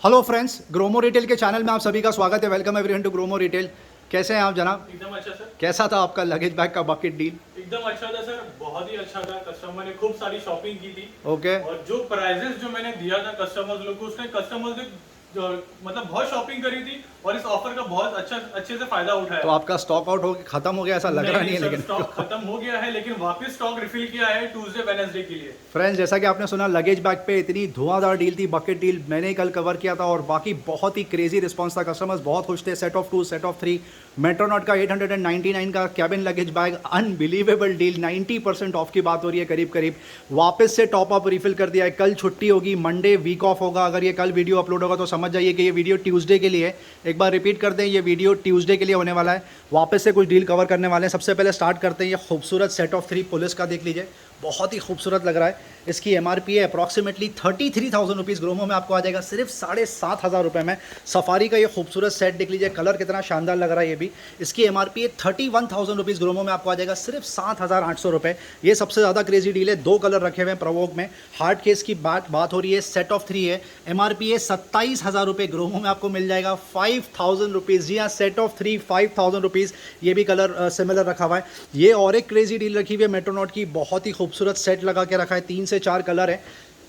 Hello friends, Gromo retail के channel में आप सभी का स्वागत है। Welcome everyone to Gromo retail. कैसे हैं आप जनाब? एकदम अच्छा सर। कैसा था आपका लगेज बैग का बकेट डील? एकदम अच्छा था सर, बहुत ही अच्छा था। कस्टमर ने खूब सारी शॉपिंग की थी ओके। और जो प्राइजेस जो मैंने दिया था कस्टमर्स लोग को, उसने कस्टमर्स ने मतलब बहुत शॉपिंग करी थी और इस ऑफर का बहुत अच्छे से फायदा तो उठाया। आपका स्टॉक आउट हो खत्म हो गया ऐसा लग रहा नहीं है, सर, लेकिन स्टॉक खत्म हो गया है, लेकिन वापस स्टॉक रिफिल किया है ट्यूसडे वेडनेसडे के लिए। फ्रेंड्स, जैसा कि आपने सुना, लगेज बैग पे इतनी धुआंधार डील थी, बकेट डील मैंने ही कल कवर किया था और बाकी बहुत ही क्रेजी रिस्पांस था। कस्टमर्स बहुत खुश थे। सेट ऑफ 2, सेट ऑफ 3, मेट्रोनॉट का 899 का cabin luggage bag, unbelievable deal. 90% of की बात हो रही है करीब करीब। वापस से टॉप अप रिफिल कर दिया है। कल छुट्टी होगी, मंडे वीक ऑफ होगा। अगर ये कल वीडियो अपलोड होगा तो समझ जाइए कि ये वीडियो ट्यूसडे के लिए है। एक बार रिपीट कर दें, ये वीडियो ट्यूसडे के लिए होने वाला है। वापस से कुछ डील कवर करने वाले हैं। सबसे पहले स्टार्ट करते हैं ये खूबसूरत सेट ऑफ 3 पुलिस का। देख लीजिए, बहुत ही खूबसूरत लग रहा है। इसकी एमआरपी है अप्रॉक्सीमेटली 33,000 रुपीज़। ग्रोमो में आपको आ जाएगा सिर्फ 7,500 रुपये में। सफारी का ये खूबसूरत सेट देख लीजिए, कलर कितना शानदार लग रहा है। ये भी इसकी एमआरपी है 31,000 रुपीज़। ग्रोमो में आपको आ जाएगा सिर्फ 7,800 रुपये। ये सबसे ज़्यादा क्रेजी डील है। 2 कलर रखे हुए हैं प्रवोक में। हार्ड केस की बात हो रही है। सेट ऑफ 3 है, एमआरपी है 27,000 रुपये। ग्रोमो में आपको मिल जाएगा 5,000 रुपीज़। जी हाँ, सेट ऑफ 3 5,000 रुपीज़। ये भी कलर सिमिलर रखा हुआ है। ये और एक क्रेजी डील रखी हुई है मेट्रोनॉट की। बहुत ही खूबसूरत सेट लगा के रखा है। 3 से 4 कलर है।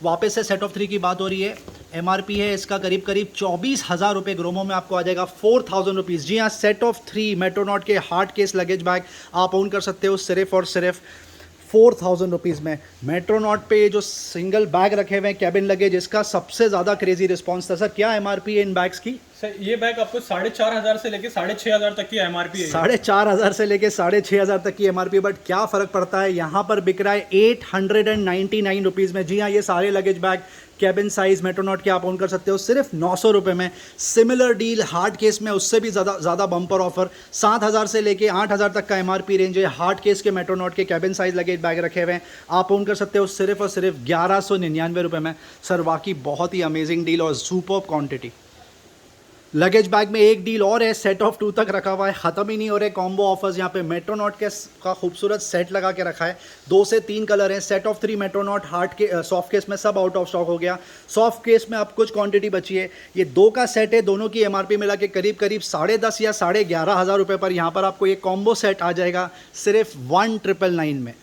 वापस से सेट ऑफ 3 की बात हो रही है। एमआरपी है इसका करीब करीब 24,000 रुपये। ग्रोमो में आपको आ जाएगा 4,000 रुपीज़। जी हाँ, सेट ऑफ 3 मेट्रोनॉट के हार्ड केस लगेज बैग आप ओन कर सकते हो सिर्फ और सिर्फ 4,000 रुपीज़ में। मेट्रोनॉट पे जो सिंगल बैग रखे हुए हैं कैबिन लगेज, इसका सबसे ज़्यादा क्रेजी रिस्पॉन्स था। सर, क्या एमआरपी है इन बैग्स की? सर, ये बैग आपको 4,500 से लेके 6,500 तक की एमआरपी है। 4,500 से लेके 6,500 तक की एमआरपी। बट क्या फ़र्क पड़ता है, यहाँ पर बिक रहा है 899 रुपीज़ में। जी हाँ, ये सारे लगेज बैग कैबिन साइज मेट्रोनॉट के आप ओन कर सकते हो सिर्फ 900 रुपये में। सिमिलर डील हार्ड केस में, उससे भी ज़्यादा बम्पर ऑफर। 7,000 से लेके 8,000 तक का एमआरपी रेंज है। हार्ड केस के मेट्रोनॉट के कैबिन साइज लगेज बैग रखे हुए हैं, आप ओन कर सकते हो सिर्फ और सिर्फ 1,199 रुपये में। सर, वाकई बहुत ही अमेजिंग डील और सुपर्ब क्वांटिटी। लगेज बैग में एक डील और है, सेट ऑफ 2 तक रखा हुआ है। ख़त्म ही नहीं हो रहे कॉम्बो ऑफर्स। यहाँ पे मेट्रोनॉट का खूबसूरत सेट लगा के रखा है। 2 से 3 कलर हैं। सेट ऑफ 3 मेट्रोनॉट हार्ड के सॉफ्ट केस में सब आउट ऑफ स्टॉक हो गया। सॉफ्ट केस में अब कुछ क्वांटिटी बची है। ये 2 का सेट है। दोनों की एमआरपी मिला के करीब करीब 10,500 या 11,500 रुपये पर यहाँ पर आपको ये कॉम्बो सेट आ जाएगा सिर्फ 1,999 में।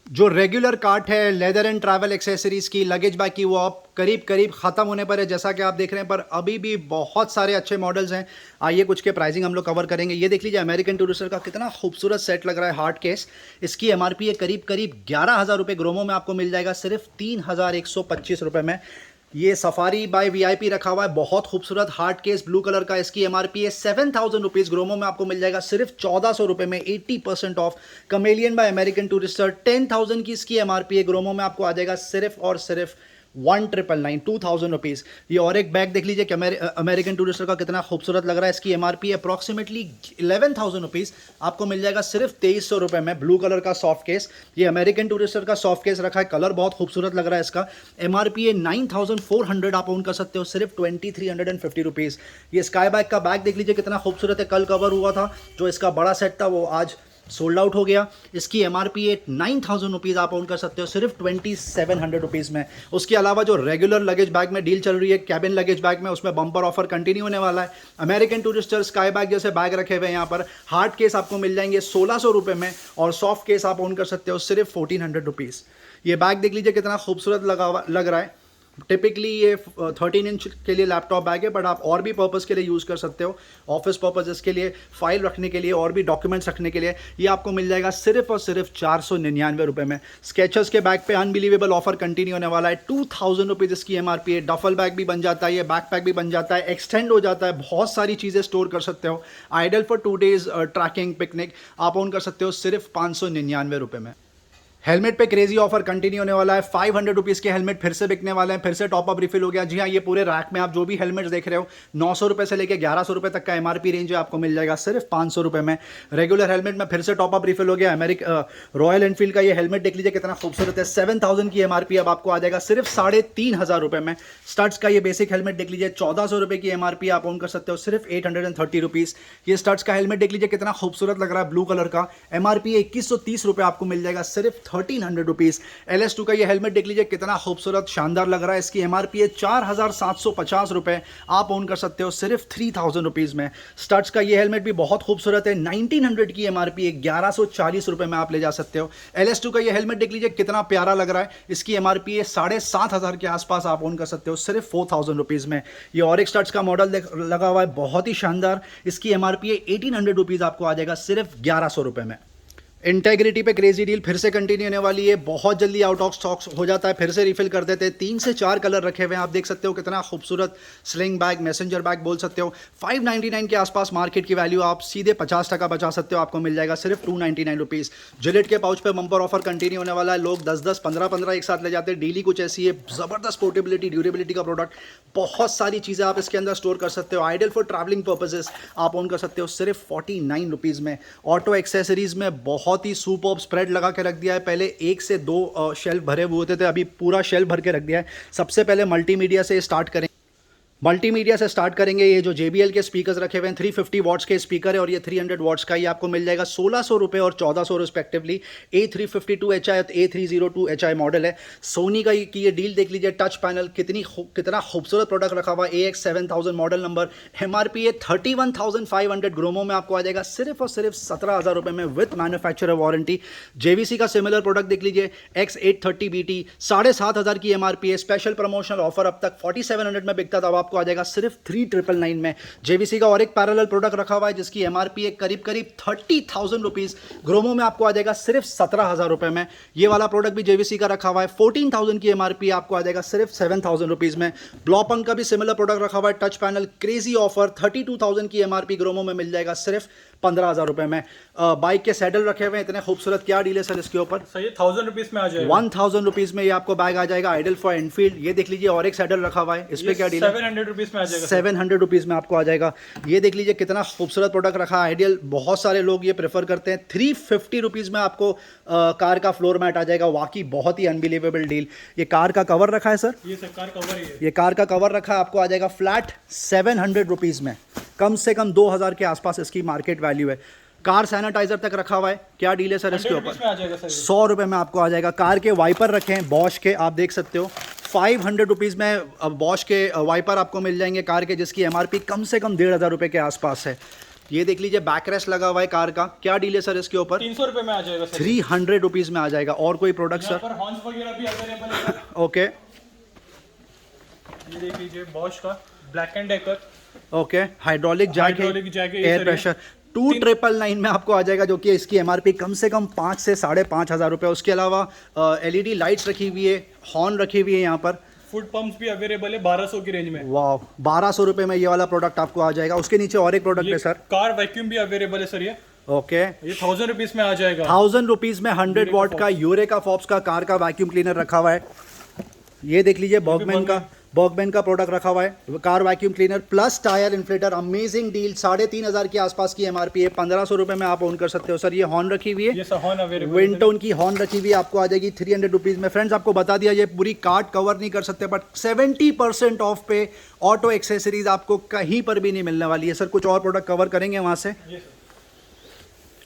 जो रेगुलर कार्ट है लेदर एंड ट्रैवल एक्सेसरीज़ की लगेज बैग की, वो अब करीब करीब ख़त्म होने पर है, जैसा कि आप देख रहे हैं। पर अभी भी बहुत सारे अच्छे मॉडल्स हैं। आइए कुछ के प्राइसिंग हम लोग कवर करेंगे। ये देख लीजिए, अमेरिकन टूरिस्टर का कितना खूबसूरत सेट लग रहा है हार्ड केस। इसकी एमआरपी है करीब करीब 11,000 रुपये। ग्रोमो में आपको मिल जाएगा सिर्फ 3,125 रुपये में। ये सफारी बाय वीआईपी रखा हुआ है, बहुत खूबसूरत हार्ड केस ब्लू कलर का। इसकी एमआरपी है 7,000 रुपीज़। ग्रोमो में आपको मिल जाएगा सिर्फ 1,400 रुपये में, 80% off. Kamiliant by American Tourister 10,000 की इसकी एमआरपी है। ग्रोमो में आपको आ जाएगा सिर्फ और सिर्फ 1,999 2,000 रुपीज़। ये और एक बैग देख लीजिए कि अमेरिकन टूरिस्टर का कितना खूबसूरत लग रहा है। इसकी एमआरपी है अप्रॉक्सीमेटली 11,000 रुपीज़। आपको मिल जाएगा सिर्फ 2,300 रुपये में। ब्लू कलर का सॉफ्ट केस, ये अमेरिकन टूरिस्टर का सॉफ्ट केस रखा है। कलर बहुत खूबसूरत लग रहा है इसका। एमआरपी है 9,400। आप ओन कर सकते हो सिर्फ 2,350 रुपीज़। ये स्काई बैग का बैग देख लीजिए कितना खूबसूरत है। कल कवर हुआ था, जो इसका बड़ा सेट था वो आज सोल्ड आउट हो गया। इसकी एमआरपी है 9,000 रुपीज़। आप ओन कर सकते हो सिर्फ 2,700 रुपीज़ में। उसके अलावा जो रेगुलर लगेज बैग में डील चल रही है कैबिन लगेज बैग में, उसमें बम्पर ऑफर कंटिन्यू होने वाला है। अमेरिकन टूरिस्टर स्काई बैग जैसे बैग रखे हुए हैं यहाँ पर। हार्ड केस आपको मिल जाएंगे 1,600 रुपये में और सॉफ्ट केस आप ओन कर सकते हो सिर्फ 1,400 रुपीज़। ये बैग देख लीजिए कितना खूबसूरत लग रहा है। टिपिकली ये 13 इंच के लिए लैपटॉप बैग है, बट आप और भी पर्पज़ के लिए यूज़ कर सकते हो। ऑफिस पर्पज़ के लिए, फाइल रखने के लिए, और भी डॉक्यूमेंट्स रखने के लिए। ये आपको मिल जाएगा सिर्फ और सिर्फ 499 रुपये में। स्केचर्स के बैग पे अनबिलीवेबल ऑफर कंटिन्यू होने वाला है। 2,000 रुपीज़ इसकी एमआरपी है। डफल बैग भी बन जाता है, ये बैक पैक भी बन जाता है, एक्सटेंड हो जाता है, बहुत सारी चीज़ें स्टोर कर सकते हो। Ideal for 2 days trekking picnic आप ओन कर सकते हो सिर्फ 599 रुपये में। हेलमेट पे क्रेजी ऑफर कंटिन्यू होने वाला है। 500 रुपीज़ के हेलमेट फिर से बिकने वाले हैं। फिर से टॉप अप रिफिल हो गया। जी हाँ, ये पूरे रैक में आप जो भी हेलमेट्स देख रहे हो, 900 रुपये से लेकर 1,100 रुपये तक का एमआरपी रेंज है। आपको मिल जाएगा सिर्फ 500 रुपये में। रेगुलर हेलमेट में फिर से टॉप अप रिफिल हो गया। रॉयल एनफील्ड का ये हेलमेट देख लीजिए कितना खूबसूरत है। 7,000 की एमआरपी अब आपको आ जाएगा सिर्फ 3,500 रुपये में। स्टड्स का ये बेसिक हेलमेट देख लीजिए, 1,400 रुपये की एमआरपी आप ओन कर सकते हो सिर्फ 830 रुपीज़। ये स्टड्स का हेलमेट देख लीजिए कितना खूबसूरत लग रहा है, ब्लू कलर का। एमआरपी 2,130 रुपये, आपको मिल जाएगा सिर्फ 1300 रुपीज़। LS2 का ये हेलमेट देख लीजिए कितना खूबसूरत शानदार लग रहा है। इसकी MRP है 4750 रुपये, आप ओन कर सकते हो सिर्फ 3000 रुपीज़ में। स्टड्स का ये हेलमेट भी बहुत खूबसूरत है, 1900 की MRP है, 1140 रुपये में आप ले जा सकते हो। LS2 का ये हेलमेट देख लीजिए कितना प्यारा लग रहा है, इसकी MRP है 7500 के आसपास, आप ओन कर सकते हो सिर्फ 4000 रुपीज़ में। ये और एक स्टड्स का मॉडल लगा हुआ है बहुत ही शानदार, इसकी MRP है 1800 रुपीज़, आपको आ जाएगा सिर्फ 1100 रुपये में। इंटेग्रिटी पे क्रेजी डील फिर से कंटिन्यू होने वाली है, बहुत जल्दी आउट ऑफ स्टॉक हो जाता है, फिर से रिफिल कर देते हैं। 3 से 4 कलर रखे हुए हैं, आप देख सकते हो कितना खूबसूरत स्लिंग बैग, मैसेंजर बैग बोल सकते हो। 599 के आसपास मार्केट की वैल्यू, आप सीधे 50% बचा सकते हो, आपको मिल जाएगा सिर्फ 299 रुपीज़। जिलेट के पाउच पे बम्पर ऑफर कंटिन्यू होने वाला है, लोग 10-10, 15-15 एक साथ ले जाते हैं। डीली कुछ ऐसी है, ज़बरदस्त पोर्टेबिलिटी, ड्यूरेबिलिटी का प्रोडक्ट, बहुत सारी चीज़ें आप इसके अंदर स्टोर कर सकते हो। आइडियल फॉर ट्रैवलिंग पर्पजेस, आप ओन कर सकते हो सिर्फ 49 रुपीज़ में। ऑटो एक्सेसरीज़ में बहुत ही सुपर्ब स्प्रेड लगा के रख दिया है, पहले 1 से 2 शेल्फ भरे हुए होते थे, अभी पूरा शेल्फ भर के रख दिया है। सबसे पहले मल्टीमीडिया से स्टार्ट करें, मल्टीमीडिया से स्टार्ट करेंगे। ये जो JBL के स्पीकर्स रखे हुए हैं 350 वॉट्स के स्पीकर है और ये 300 वॉट्स का, ये आपको मिल जाएगा 1600 रुपये और 1400 रिस्पेक्टिवली। A352HI और A302HI मॉडल है। सोनी का की ये डील देख लीजिए, टच पैनल, कितना खूबसूरत प्रोडक्ट रखा हुआ है। AX7000 मॉडल नंबर, MRP है 31,500, ग्रोमो में आपको आ जाएगा सिर्फ और सिर्फ 17,000 रुपये में विथ मैन्युफैक्चरर वारंटी। JVC का सिमिलर प्रोडक्ट देख लीजिए, X830BT 7500 की MRP है। स्पेशल प्रमोशनल ऑफर अब तक 4700 में बिकता था, आपको आ जाएगा सिर्फ 3999 में। JVC का और एक पैरेलल प्रोडक्ट रखा हुआ है जिसकी MRP है करीब 30,000 रुपीज़, ग्रोमो में आपको आ जाएगा सिर्फ 17,000 रुपये में। ये वाला प्रोडक्ट भी JVC का रखा हुआ है, 14,000 की MRP, आपको आ जाएगा सिर्फ 7,000 रुपीज़ में। ब्लॉपंग का भी सिमिलर प्रोडक्ट रखा हुआ है, टच पैनल, क्रेजी ऑफर, 32,000 की MRP, ग्रोमो में मिल जाएगा सिर्फ 15,000 रुपये में। बाइक के सैडल रखे हुए हैं इतने खूबसूरत, क्या डील है सर इसके ऊपर? सर ये 1000 रुपीज़ में आ जाएगा, 1000 रुपीज़ में ये आपको बैग आ जाएगा। आइडियल फॉर एनफील्ड, ये देख लीजिए और एक सैडल रखा हुआ है, इस पर क्या डील है? 700 रुपीज़ में आ जाएगा, 700 रुपीज़ में आपको आ जाएगा। ये देख लीजिए कितना खूबसूरत प्रोडक्ट रखा है, आइडियल, बहुत सारे लोग ये प्रेफर करते हैं। 350 रुपीज़ में आपको कार का फ्लोर मैट आ जाएगा, वाकई बहुत ही अनबिलीवेबल डील। ये कार का कवर रखा है सर, ये सर कार कवर ही है, ये कार का कवर रखा है, आपको आ जाएगा फ्लैट 700 रुपीज़ में, कम से कम 2000 के आसपास इसकी मार्केट वैल्यू है। कार सैनिटाइजर तक रखा हुआ है, क्या डील है सर इसके ऊपर? 100 रुपये में आपको आ जाएगा। कार के वाइपर रखे हैं बॉश के, आप देख सकते हो 500 रुपीज़ में बॉश के वाइपर आपको मिल जाएंगे कार के, जिसकी MRP कम से कम 1,500 रुपये के आसपास है। ये देख लीजिए बैकरेस्ट लगा हुआ है कार का, क्या डील है सर इसके ऊपर? 300 रुपये में आ जाएगा सर, 300 रुपीज़ में आ जाएगा। और कोई प्रोडक्ट सर? हॉर्न्स वगैरह भी अवेलेबल है। ओके, ये देख लीजिए बॉश का black and Decker, okay, hydraulic jack, air pressure, 2999 में आपको आ जाएगा, जो कि इसकी MRP कम से कम 5 से 5,500 रुपये। उसके अलावा LED लाइट्स रखी हुई है, हॉर्न रखी हुई है यहाँ पर। फुट पंप्स भी अवेलेबल है 1200 की रेंज में। वाह, 1200 रुपये में ये वाला प्रोडक्ट आपको आ जाएगा। उसके नीचे और एक प्रोडक्ट है सर, कार वैक्यूम भी अवेलेबल है सर, ये ओके, ये 1000 रुपीज़ में आ जाएगा। 1000 रुपीज़ में 100 वॉट का यूरेका फॉक्स का कार का वैक्यूम क्लीनर रखा हुआ है। ये देख लीजिए बर्गमैन का प्रोडक्ट रखा हुआ है, car vacuum cleaner plus tyre inflator, amazing deal, 3,500 के आसपास की MRP है, 1500 रुपये में आप ओन कर सकते हो। सर ये हॉर्न रखी हुई है, ये सर हॉर्न अवेलेबल, विंटोन की हॉर्न रखी हुई है, आपको आ जाएगी 300 रुपीज़ में। फ्रेंड्स आपको बता दिया, ये पूरी कार्ड कवर नहीं कर सकते, बट 70% ऑफ पे ऑटो एक्सेसरीज आपको कहीं पर भी नहीं मिलने वाली है। सर कुछ और प्रोडक्ट कवर करेंगे वहाँ से?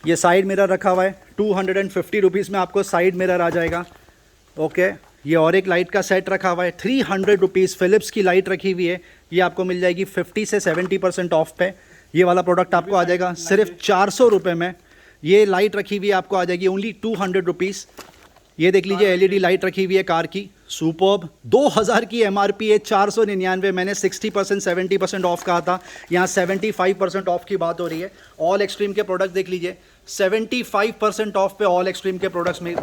ये साइड मिरर रखा हुआ है, 250 रुपीज़ में आपको साइड मिरर आ जाएगा। ओके, ये और एक लाइट का सेट रखा हुआ है, 300 रुपीज़, फिलिप्स की लाइट रखी हुई है, ये आपको मिल जाएगी 50 से 70% ऑफ पे। ये वाला प्रोडक्ट आपको आ जाएगा सिर्फ 400 रुपये में। ये लाइट रखी हुई है, आपको आ जाएगी ओनली 200 रुपीज़। ये देख लीजिए LED लाइट रखी हुई है कार की, सुपर्ब, 2000 की MRP है, 499। मैंने 60% 70% ऑफ कहा था, यहाँ 75% ऑफ की बात हो रही है। ऑल एक्सट्रीम के प्रोडक्ट देख लीजिए, 75% ऑफ पे ऑल एक्सट्रीम के प्रोडक्ट्स मिल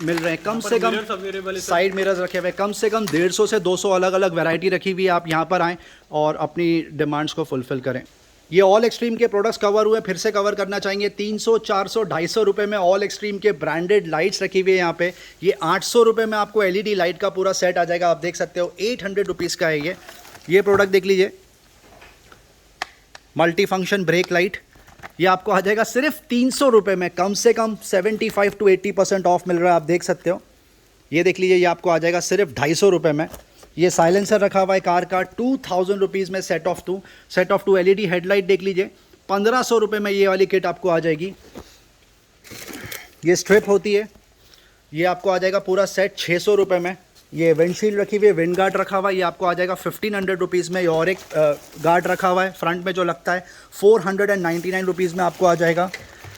रहे हैं। कम से कम साइड मिरर्स रखे हुए, कम से कम 150 से 200 अलग अलग वैरायटी रखी हुई है। आप यहाँ पर आएँ और अपनी डिमांड्स को फुलफिल करें। ये ऑल एक्सट्रीम के प्रोडक्ट्स कवर हुए, फिर से कवर करना चाहेंगे, 300, 400, 250 रुपये में ऑल एक्सट्रीम के ब्रांडेड लाइट्स रखी हुई है यहाँ पे। ये 800 रुपये में आपको LED लाइट का पूरा सेट आ जाएगा, आप देख सकते हो 800 रुपीज़ का है ये प्रोडक्ट देख लीजिए, मल्टी फंक्शन ब्रेक लाइट, ये आपको आ जाएगा सिर्फ 300 रुपये में, कम से कम 75 to 80% ऑफ मिल रहा है, आप देख सकते हो। ये देख लीजिए, ये आपको आ जाएगा सिर्फ 250 रुपये में। ये साइलेंसर रखा हुआ है कार का, 2000 रुपीज़ में set of two LED headlight देख लीजिए, 1500 रुपये में ये वाली किट आपको आ जाएगी। ये स्ट्रिप होती है, ये आपको आ जाएगा पूरा सेट 600 रुपये में। ये विंडशील्ड रखी हुई है, विंड गार्ड रखा हुआ है, ये आपको आ जाएगा 1500 रुपीज़ में। ये और एक गार्ड रखा हुआ है फ्रंट में जो लगता है 499 रुपीज़ में आपको आ जाएगा।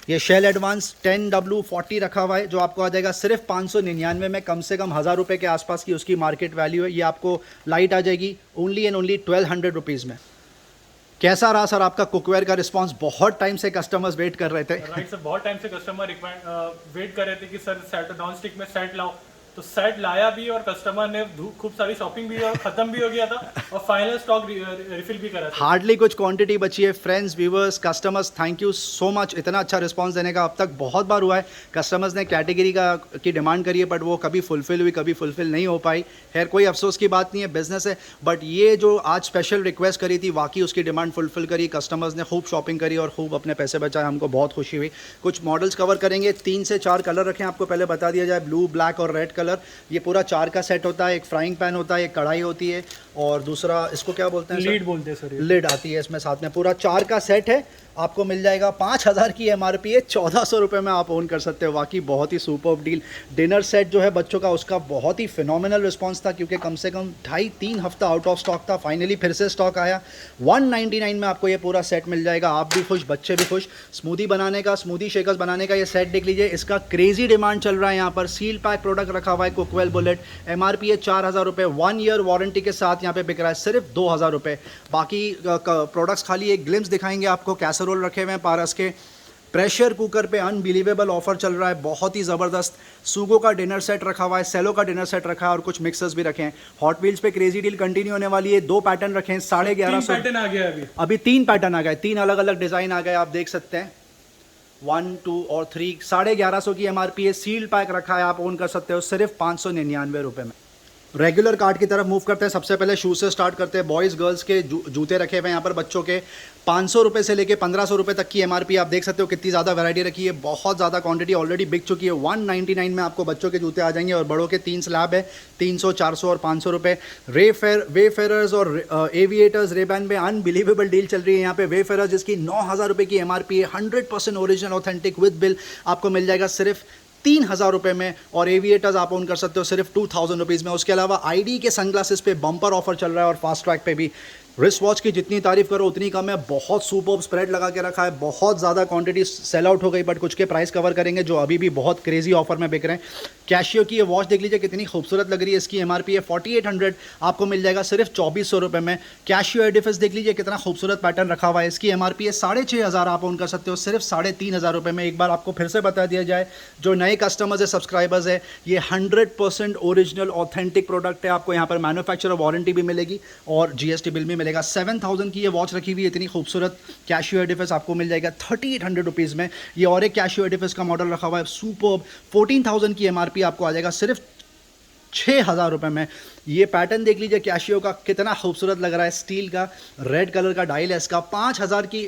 ये शेल एडवांस 10W40 रखा हुआ है जो आपको आ जाएगा सिर्फ 599 में। कम से कम 1000 रुपये के आसपास की उसकी मार्केट वैल्यू है। ये आपको लाइट आ जाएगी ओनली एंड ओनली 1200 रुपीज़ में। कैसा रहा सर आपका कुकवेयर का रिस्पांस? बहुत टाइम से कस्टमर्स वेट कर रहे थे। राइट सर, बहुत टाइम से कस्टमर वेट कर रहे थे कि सर सेट नॉन स्टिक में सेट लाओ, तो सेट लाया भी और कस्टमर ने खूब सारी शॉपिंग भी और खत्म भी हो गया था और फाइनल स्टॉक रिफिल भी करा था। हार्डली कुछ क्वांटिटी बची है। Friends, viewers, customers, thank you so much इतना अच्छा रिस्पांस देने का। अब तक बहुत बार हुआ है कस्टमर्स ने कैटेगरी की डिमांड करी है, बट वो कभी फुलफिल हुई, कभी फुलफिल नहीं हो पाई। खैर कोई अफसोस की बात नहीं है, बिजनेस है। बट ये जो आज स्पेशल रिक्वेस्ट करी थी, वाकई उसकी डिमांड फुलफिल करी। कस्टमर्स ने खूब शॉपिंग करी और खूब अपने पैसे बचाए, हमको बहुत खुशी हुई। कुछ मॉडल्स कवर करेंगे, 3 से 4 कलर रखें, आपको पहले बता दिया जाए, ब्लू, ब्लैक और रेड कलर। ये पूरा 4 का सेट होता है। एक फ्राइंग पैन होता है, एक कढ़ाई होती है और दूसरा इसको क्या बोलते हैं? लीड बोलते हैं सर। लिड आती है इसमें साथ में। पूरा 4 का सेट है, आपको मिल जाएगा 5000 की MRP है, 1400 रुपये में आप ओन कर सकते हो। वाकई बहुत ही सुपर्ब डील। डिनर सेट जो है बच्चों का, उसका बहुत ही फिनोमिनल रिस्पांस था क्योंकि कम से कम 2.5-3 हफ्ता आउट ऑफ स्टॉक था। फाइनली फिर से स्टॉक आया। 199 में आपको ये पूरा सेट मिल जाएगा। आप भी खुश, बच्चे भी खुश। स्मूदी बनाने का, स्मूदी शेकर्स बनाने का ये सेट देख लीजिए, इसका क्रेजी डिमांड चल रहा है यहाँ पर। सील पैक प्रोडक्ट रखा हुआ है कुकवेल बुलेट। MRP है 4000 रुपये, 1 ईयर वारंटी के साथ यहाँ पे बिक रहा है सिर्फ 2000 रुपये। बाकी प्रोडक्ट्स खाली एक ग्लिम्स दिखाएंगे आपको। कैसरोल रखे हुए हैं पारस के। प्रेशर कुकर पे अनबिलीवेबल ऑफर चल रहा है, बहुत ही ज़बरदस्त। सूगो का डिनर सेट रखा हुआ है, सेलो का डिनर सेट रखा है और कुछ मिक्सर्स भी रखे हैं। हॉट व्हील्स पे क्रेजी डील कंटिन्यू होने वाली है। 2 पैटर्न रखे हैं, 1150 पैटर्न आ गया अभी 3 पैटर्न आ गए, 3 अलग अलग डिज़ाइन आ गए, आप देख सकते हैं। 1, 2 और 3, 1150 की MRP है। सील पैक रखा है, आप ओन कर सकते हो सिर्फ 599 रुपये में। रेगुलर कार्ट की तरफ मूव करते हैं। सबसे पहले शूज से स्टार्ट करते हैं। बॉयज़ गर्ल्स के जूते रखे हुए हैं यहाँ पर बच्चों के। 500 रुपये से लेके 1500 रुपये तक की MRP। आप देख सकते हो कितनी ज़्यादा वैरायटी रखी है, बहुत ज़्यादा क्वांटिटी ऑलरेडी बिक चुकी है। 199 में आपको बच्चों के जूते आ जाएंगे और बड़ों के 3 स्लैब है, 300, 400 और 500 रुपये। वेफेरर्स और एविएटर्स रेबैन में अनबिलीवेबल डील चल रही है यहाँ पे। वेफेरर्स जिसकी 9000 रुपये की MRP है, 100% ओरिजिनल ऑथेंटिक विद बिल, आपको मिल जाएगा सिर्फ 3000 रुपये में। और एविएटर्स आप ओन कर सकते हो सिर्फ 2000 रुपीज़ में। उसके अलावा ID के सनग्लासेस पे बम्पर ऑफर चल रहा है और फास्ट ट्रैक पे भी। रिस्ट वॉच की जितनी तारीफ करो उतनी कम है। बहुत सुपर्ब स्प्रेड लगा के रखा है, बहुत ज़्यादा क्वांटिटी सेल आउट हो गई, बट कुछ के प्राइस कवर करेंगे जो अभी भी बहुत क्रेजी ऑफर में बिक रहे हैं। कैशियो की ये वॉच देख लीजिए कितनी खूबसूरत लग रही है। इसकी MRP है 4800, आपको मिल जाएगा सिर्फ 2400 रुपये में। कैशियो एडिफिस देख लीजिए कितना खूबसूरत पैटर्न रखा हुआ है। इसकी MRP है 6500, आप ओन कर सकते हो सिर्फ 3500 रुपये में। एक बार आपको फिर से बता दिया जाए, जो नए कस्टमर्स है, सब्सक्राइबर्स है, ये 100% ओरिजिनल ऑथेंटिक प्रोडक्ट है। आपको यहाँ पर मैन्युफैक्चरर वारंटी भी मिलेगी और GST बिल भी मिलेगा। 7000 की ये वॉच रखी हुई है, इतनी खूबसूरत कैशियो एडिफिस आपको मिल जाएगा 3800 रुपीज़ में। ये और एक कैशियो एडिफिस का मॉडल रखा हुआ है सुपर्ब, 14000 की MRP आपको आ जाएगा सिर्फ 6000 रुपये में। ये पैटर्न देख लीजिए कैशियो का, कितना खूबसूरत लग रहा है। स्टील का रेड कलर का डायल है इसका। 5000 की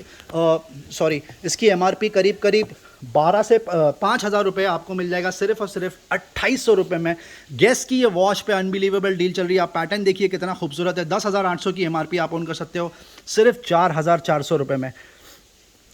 इसकी MRP करीब 12 से 5000 रुपये, आपको मिल जाएगा सिर्फ और सिर्फ 2800 रुपये में। गेस की ये वॉच पे अनबिलीवेबल डील चल रही है। आप पैटर्न देखिए कितना खूबसूरत है। 10800 की MRP आप ओन कर सकते हो सिर्फ 4400 रुपये में।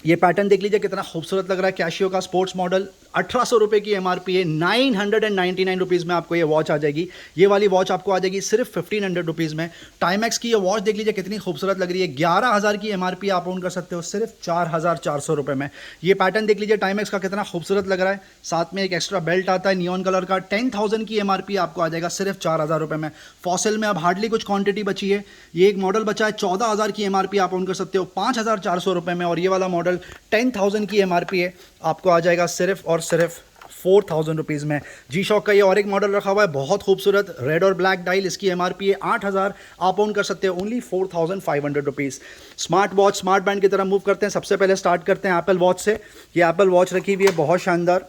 ये पैटर्न देख लीजिए कितना खूबसूरत लग रहा है। कैशियो का स्पोर्ट्स मॉडल 1800 रुपये की MRP है। 999 रुपीज़ में आपको ये वॉच आ जाएगी। ये वाली वॉच आपको आ जाएगी सिर्फ 1500 रुपीज़ में। टाइमैक्स की ये वॉच देख लीजिए कितनी खूबसूरत लग रही है। 11000 की MRP आप ओन कर सकते हो सिर्फ 4400 रुपये में। ये पैटर्न देख लीजिए टाइमैक्स का कितना खूबसूरत लग रहा है। साथ में एक एक्स्ट्रा बेल्ट आता है नियॉन कलर का। 10000 की MRP आपको आ जाएगा सिर्फ 4000 रुपये में। फॉसिल में अब हार्डली कुछ क्वांटिटी बची है। ये एक मॉडल बचा है, 14000 की MRP आप ओन कर सकते हो 5400 रुपये में। और ये वाला मॉडल 10000 की MRP है, आपको आ जाएगा सिर्फ और सिर्फ 4000 रुपीज़ में। G-Shock का ये और एक मॉडल रखा हुआ है, बहुत खूबसूरत रेड और ब्लैक डायल। इसकी MRP है 8000, आप ओन कर सकते हो only 4500 rupees. Smart watch, smart band की तरह मूव करते हैं। सबसे पहले स्टार्ट करते हैं एप्पल वॉच से। ये एप्पल वॉच रखी हुई है बहुत शानदार,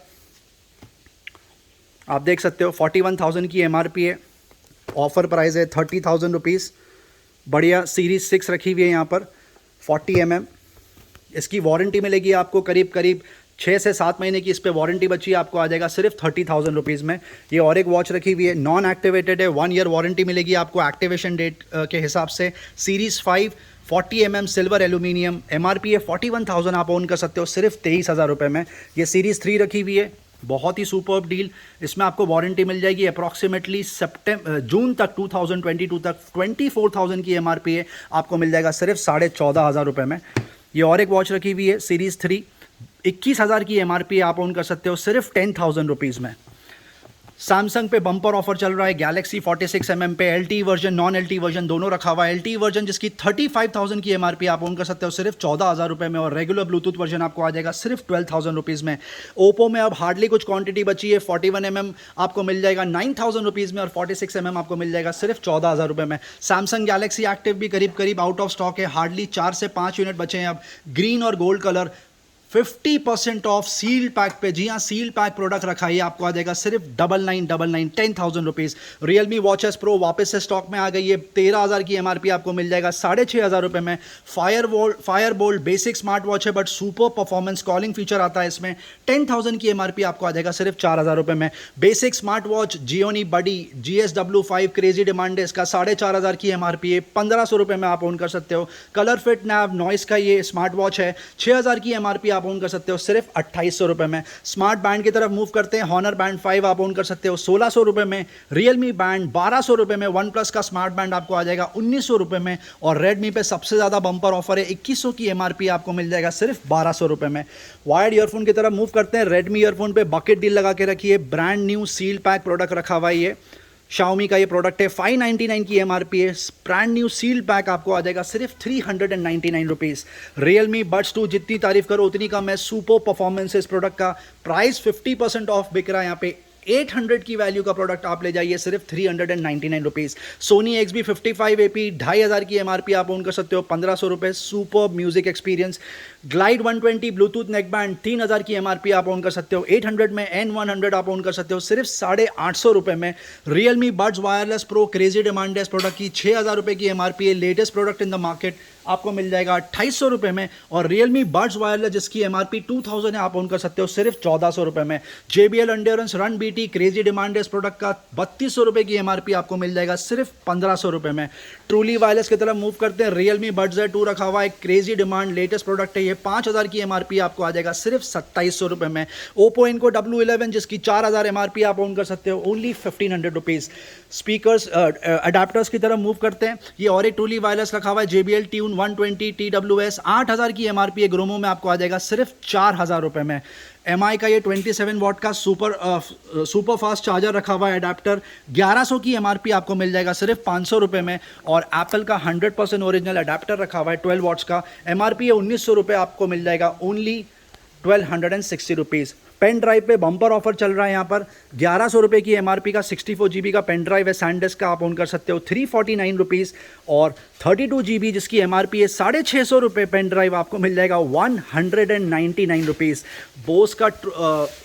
आप देख सकते हो 41000 की MRP है। ऑफर प्राइस है 30000 रुपीज़। बढ़िया सीरीज 6 रखी हुई है यहाँ पर 40 mm। इसकी वारंटी मिलेगी आपको करीब 6 से 7 महीने की इस पर वारंटी बची है, आपको आ जाएगा सिर्फ 30000 रुपीज़ में। ये और एक वॉच रखी हुई है, नॉन एक्टिवेटेड है, 1 ईयर वारंटी मिलेगी आपको एक्टिवेशन डेट के हिसाब से। Series 5 40 mm silver aluminium, MRP है 41000, आप ओन कर सकते हो सिर्फ 23000 रुपये में। ये सीरीज़ 3 रखी हुई है बहुत ही सुपर्ब डील। इसमें आपको वारंटी मिल जाएगी अप्रॉक्सीमेटली जून तक 2022 तक। 24,000 की एमआरपी है, आपको मिल जाएगा सिर्फ 14,500 रुपये में। ये और एक वॉच रखी हुई है सीरीज़ 3, 21,000 की एमआरपी आप ओन कर सकते हो सिर्फ 10,000 रुपीज़ में। सैमसंग पे बम्पर ऑफर चल रहा है गैलेक्सी 46mm पे, LTE version non LTE version दोनों रखा हुआ है। LTE वर्जन जिसकी 35,000 की एमआरपी आप ओन कर सकते हो सिर्फ 14,000 रुपये में, और रेगुलर ब्लूटूथ वर्जन आपको आ जाएगा सिर्फ 12,000 रुपीज़ में। ओप्पो में अब हार्डली कुछ क्वांटिटी बची है, 41mm आपको मिल जाएगा 9,000 रुपीज़ में, और 46mm आपको मिल जाएगा सिर्फ 14,000 रुपये में। सैमसंग गैलेक्सी एक्टिव भी करीब करीब आउट ऑफ स्टॉक है, हार्डली 4 से 5 यूनिट बचे हैं अब। ग्रीन और gold colour 50% of seal pack पे, जी हाँ सील पैक प्रोडक्ट रखा है, आपको आ जाएगा सिर्फ 9999 10,000 रुपीज़। रियलमी वॉचेस प्रो वापस से स्टॉक में आ गई है, 13,000 की एमआरपी आपको मिल जाएगा 6,500 रुपये में। Fire Boltt basic smart watch है but super performance calling feature आता है इसमें, 10,000 की एमआरपी आपको आ जाएगा सिर्फ 4,000 रुपये में। बेसिक स्मार्ट वॉच जियोनी बडी GSW5 क्रेजी डिमांड है इसका, 4,500 की एमआरपी है, 1,500 रुपये में आप ओन कर सकते हो। कलर फिट नैव नॉइस का ये स्मार्ट वॉच है, 6,000 की एमआरपी आप ओन कर सकते हो सिर्फ 2,800 रुपये में। स्मार्ट बैंड की तरफ मूव करते हैं, हॉनर बैंड 5 आप ओन कर सकते हो 1,600 रुपये में। रियलमी बैंड 1,200 रुपये में। वन प्लस का स्मार्ट बैंड आपको आ जाएगा 1,900 रुपये में, और रेडमी पे सबसे ज़्यादा बम्पर ऑफर है, 2,100 की एमआरपी आपको मिल जाएगा सिर्फ 1,200 रुपये में। वायर्ड ईयरफोन की तरफ मूव करते हैं, रेडमी ईयरफोन पे बकेट डील लगा के रखी है, brand new seal pack product रखा हुआ है ये Xiaomi का ये प्रोडक्ट है, 599 की एमआरपी है। ब्रांड न्यू सील पैक आपको आ जाएगा सिर्फ 399 रुपीज़। रियलमी बड्स 2 जितनी तारीफ करो उतनी कम है, सुपर परफॉर्मेंस है इस प्रोडक्ट का। प्राइस 50% ऑफ बिक रहा है यहाँ पे, 800 की वैल्यू का प्रोडक्ट आप ले जाइए सिर्फ 399 रुपीज़। सोनी XB55 AP 2,500 की एमआरपी आप ओन कर सकते हो 1,500 रुपये। Super music experience. Glide 120 Bluetooth neck band 3,000 की एमआरपी आप ओन कर सकते हो 800 में। N100 आप ओन कर सकते हो सिर्फ 850 रुपये में। Realme buds wireless pro crazy demand है इस प्रोडक्ट की, 6,000 रुपये की एमआरपी है, latest product in the market, आपको मिल जाएगा 2,800 रुपये में। और रियलमी बड्स वायरलेस जिसकी एमआरपी 2,000 है आप ओन कर सकते हो सिर्फ 1,400 रुपये में। JBL endurance run BT crazy demand है इस प्रोडक्ट का, 3,200 रुपये की एमआरपी आपको मिल जाएगा सिर्फ 1,500 रुपये में। ट्रूली वायरलेस की तरफ मूव करते हैं, रियलमी बड्स Z2 रखा हुआ है, क्रेजी डिमांड लेटेस्ट प्रोडक्ट है ये, 5,000 की एमआरपी आपको आ जाएगा सिर्फ 2,700 रुपये में। ओप्पो इनको W11 जिसकी 4,000 एमआरपी आप ओन कर सकते हो ओनली 1,500 रुपीज़। स्पीकर्स अडाप्टर्स की तरफ मूव करते हैं, ये और एक ट्रूली वायरलेस रखा हुआ है, JBL ट्यून 120 TWS, 8,000 की एमआरपी है, ग्रोमो में आपको आ जाएगा सिर्फ 4,000 रुपये में। MI का ये 27 वॉट का सुपर फास्ट चार्जर रखा हुआ है अडेप्टर, 1,100 की एमआरपी आपको मिल जाएगा सिर्फ 500 रुपये में। और एप्पल का 100% ओरिजिनल अडेप्टर रखा हुआ है 12 वॉट्स का, एमआरपी है 1,900 रुपये, आपको मिल जाएगा ओनली 1,260 रुपीज़। पेन ड्राइव पे बम्पर ऑफर चल रहा है यहाँ पर, 1,100 रुपये की एमआरपी का 64 GB का पेन ड्राइव है सैनडिस्क का, आप ओन कर सकते हो 349 रुपीज़। और 32 GB जिसकी एमआरपी है 650 रुपये, पेन ड्राइव आपको मिल जाएगा 199 रुपीज़। बोस का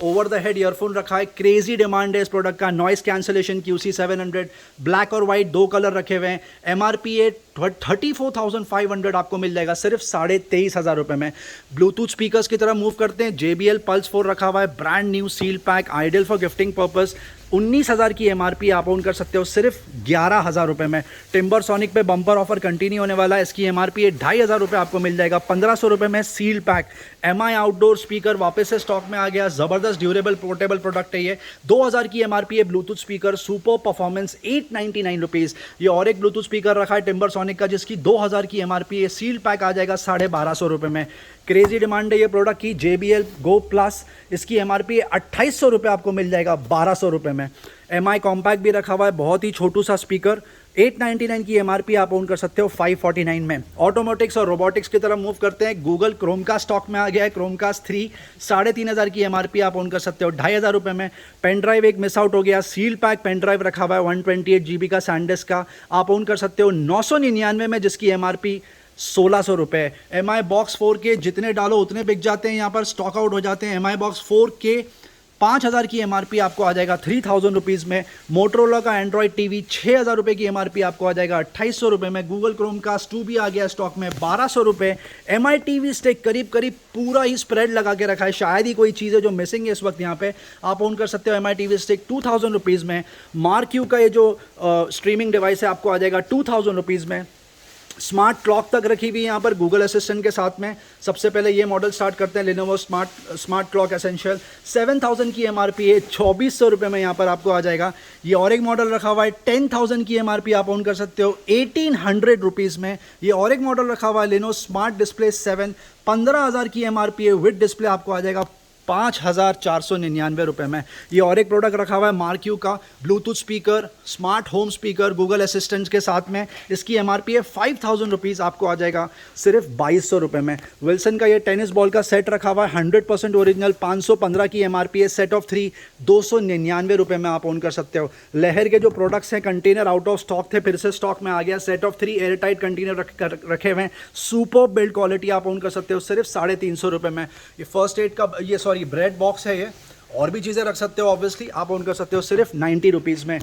ओवर द हेड ईयरफोन रखा है, क्रेजी डिमांड है इस प्रोडक्ट का, नॉइस कैंसलेशन QC700, ब्लैक और वाइट 2 कलर रखे हुए हैं, एमआरपी है 34,500, आपको मिल जाएगा सिर्फ 23,500 रुपये में। ब्लूटूथ स्पीकर्स की तरफ मूव करते हैं, JBL Pulse 4 रखा हुआ है, brand new seal pack, ideal for gifting purpose, 19,000 की एमआरपी आप ओन कर सकते हो सिर्फ 11,000 रुपये में। टिम्बर सोनिक पे बम्पर ऑफर कंटिन्यू होने वाला है, इसकी एमआरपी है 2,500 रुपये, आपको मिल जाएगा 1,500 रुपये में। Seal pack MI outdoor speaker वापस से स्टॉक में आ गया, ज़बरदस्त ड्यूरेबल पोर्टेबल प्रोडक्ट है ये, 2,000 की एमआरपी है। Bluetooth speaker super performance 899 rupees. ये और एक ब्लूटूथ स्पीकर रखा है टिम्बर सोनिक का जिसकी 2,000 की एमआरपी है, सील पैक आ जाएगा 1,250 रुपये में। क्रेजी डिमांड है ये प्रोडक्ट की, JBL Go Plus, इसकी एमआरपी है 2,800 रुपये, आपको मिल जाएगा 1,200 रुपये में। MI कॉम्पैक्ट भी रखा हुआ है, बहुत ही छोटू सा स्पीकर, 899 की एमआरपी आप ओन कर सकते हो 549 में। ऑटोमोटिक्स और रोबोटिक्स की तरफ मूव करते हैं, गूगल क्रोमकास्ट स्टॉक में आ गया है, क्रोमकास्ट 3 3,500 की एमआरपी आप ओन कर सकते हो 2,500 रुपये में। पेन ड्राइव एक मिस आउट हो गया, सील पैक पेन ड्राइव रखा हुआ है 128 GB का सैनडिस्क का, आप ओन कर सकते हो 999 में, जिसकी एमआरपी 1,600 रुपये। MI बॉक्स 4K जितने डालो उतने बिक जाते हैं, यहाँ पर स्टॉक आउट हो जाते हैं। MI बॉक्स 4K 5,000 की एमआरपी आपको आ जाएगा 3,000 रुपीज़ में। मोटरोला का एंड्रॉयड टीवी 6,000 रुपये की एमआरपी आपको आ जाएगा 2,800 रुपये में। गूगल क्रोमकास्ट 2 भी आ गया स्टॉक में 1,200 रुपये। MI टीवी स्टिक करीब करीब पूरा ही स्प्रेड लगा के रखा है, शायद ही कोई चीज़ है जो मिसिंग है इस वक्त यहाँ पे, आप ओन कर सकते हो MI टीवी स्टिक 2,000 रुपीज़ में। मार्क यू का ये जो स्ट्रीमिंग डिवाइस है आपको आ जाएगा 2,000 रुपीज़ में। स्मार्ट क्लॉक तक रखी हुई है यहाँ पर गूगल असिस्टेंट के साथ में। सबसे पहले ये मॉडल स्टार्ट करते हैं, लेनोवो स्मार्ट क्लॉक एसेंशियल। 7000 की एमआरपी है, 2400 रुपये में यहाँ पर आपको आ जाएगा। ये और एक मॉडल रखा हुआ है, 10,000 की एमआरपी आप ऑन कर सकते हो 1800 रुपीज़ में। ये और एक मॉडल रखा हुआ है लेनोवो स्मार्ट डिस्प्ले 7, 15,000 की एमआरपी है, विद डिस्प्ले आपको आ जाएगा 5,499 रुपये में। ये और एक प्रोडक्ट रखा हुआ है मार्क्यू का Bluetooth speaker, smart home speaker Google assistant के साथ में। इसकी एमआरपी है 5,000 रुपीज़, आपको आ जाएगा सिर्फ 2,200 रुपये में। विल्सन का ये टेनिस बॉल का सेट रखा हुआ है 100% ओरिजिनल, 515 की एमआरपी है, सेट ऑफ 3, 299 रुपये में आप ओन कर सकते हो। लहर के जो प्रोडक्ट्स हैं, कंटेनर आउट ऑफ स्टॉक थे, फिर से स्टॉक में आ गया। Set of 3 air tight container रखे हुए हैं, सुपर बिल्ड क्वालिटी, आप ओन कर सकते हो सिर्फ 350 रुपये में। ये फर्स्ट एड का ब्रेड बॉक्स है, ये और भी चीज़ें रख सकते हो ऑब्वियसली, आप ऑन कर सकते हो सिर्फ 90 रुपीज़ में।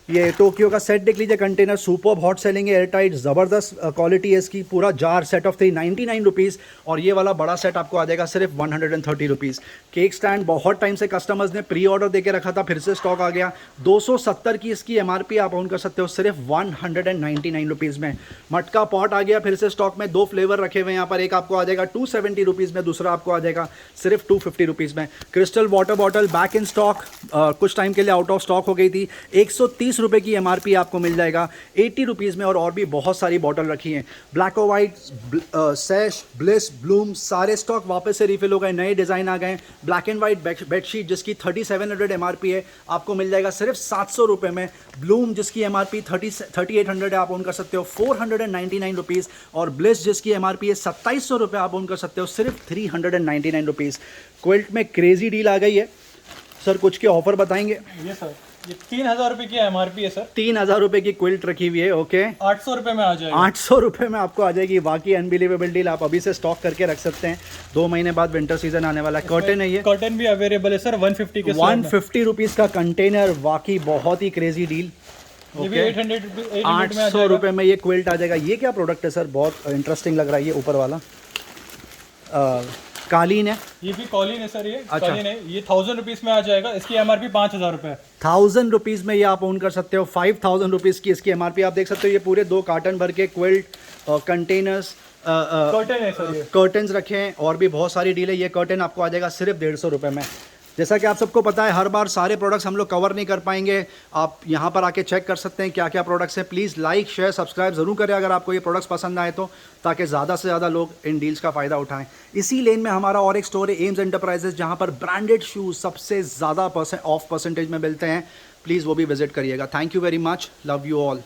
ये टोक्यो का सेट देख लीजिए, कंटेनर सुपर हॉट सेलिंग है, एयर टाइट, ज़बरदस्त क्वालिटी है इसकी, पूरा जार, सेट ऑफ 3, 99 रुपीज़। और ये वाला बड़ा सेट आपको आ जाएगा सिर्फ 130 रुपीज़। केक स्टैंड बहुत टाइम से कस्टमर्स ने प्री ऑर्डर देके रखा था, फिर से स्टॉक आ गया, 270 की इसकी एमआरपी, आप ऑन कर सकते हो सिर्फ 199 रुपीज़ में। मटका पॉट आ गया फिर से स्टॉक में, 2 फ्लेवर रखे हुए हैं यहाँ पर, एक आपको आ जाएगा 270 रुपीज़ में, दूसरा आपको आ जाएगा सिर्फ 250 रुपीज़ में। Crystal water bottle back in stock, कुछ टाइम के लिए आउट ऑफ स्टॉक हो गई थी, 130 रुपये की एमआरपी आपको मिल जाएगा 80 रुपीज़ में। और भी बहुत सारी बॉटल रखी हैं, ब्लैक और वाइट, सैश, ब्लिस, ब्लूम, सारे स्टॉक वापस से रिफिल हो गए, नए डिज़ाइन आ गए। ब्लैक एंड वाइट बेडशीट जिसकी 3700 एमआरपी है, आपको मिल जाएगा सिर्फ 700 रुपये में। ब्लूम जिसकी एमआरपी 3800 है, आप ओन कर सकते हो 499 रुपीज़। और ब्लिस जिसकी एमआरपी है 2700 रुपये, आप ओन कर सकते हो सिर्फ 399 रुपीज़। क्विल्ट में क्रेजी डील आ गई है सर, कुछ के ऑफर बताएंगे? ये सर, ये 3,000 रुपये की एमआरपी है सर, 3,000 रुपये की क्विल्ट रखी हुई है, ओके। 800 रुपये में आ जाएगा, 800 रुपये में आपको आ जाएगी। बाकी अनबिलीवेबल डील, आप अभी से स्टॉक करके रख सकते हैं, 2 महीने बाद विंटर सीजन आने वाला है। कर्टन है, ये कर्टन भी अवेलेबल है सर 150 के, 150 रुपीज़ का कंटेनर, वाकई बहुत ही क्रेजी डील। ये भी 800 रुपये में ये क्विल्ट आ जाएगा। ये क्या प्रोडक्ट है सर, बहुत इंटरेस्टिंग लग रहा है ये ऊपर वाला, कालीन है, ये भी कॉलिन है सर, ये अच्छा। कालीन है, ये 1000 रुपीज़ में आ जाएगा, इसकी एमआरपी 5,000 रुपये। 1000 रुपीज़ में ये आप ओन कर सकते हो, 5000 रुपीज़ की इसकी एमआरपी। आप देख सकते हो ये पूरे 2 कार्टन भर के क्विल्ट कंटेनर्स, कर्टन है सर, ये कर्टन्स रखे हैं, और भी बहुत सारी डील है। ये कर्टन आपको आ जाएगा सिर्फ 150 रुपये में। जैसा कि आप सबको पता है, हर बार सारे प्रोडक्ट्स हम लोग कवर नहीं कर पाएंगे, आप यहाँ पर आके चेक कर सकते हैं क्या क्या प्रोडक्ट्स हैं। प्लीज़ लाइक, शेयर, सब्सक्राइब ज़रूर करें अगर आपको ये प्रोडक्ट्स पसंद आए तो, ताकि ज़्यादा से ज़्यादा लोग इन डील्स का फ़ायदा उठाएं। इसी लेन में हमारा और एक स्टोर है, एम्स एंटरप्राइजेस, जहाँ पर ब्रांडेड शूज़ सबसे ज़्यादा ऑफ परसेंटेज में मिलते हैं। प्लीज़ वो भी विजिट करिएगा। Thank you very much, love you all.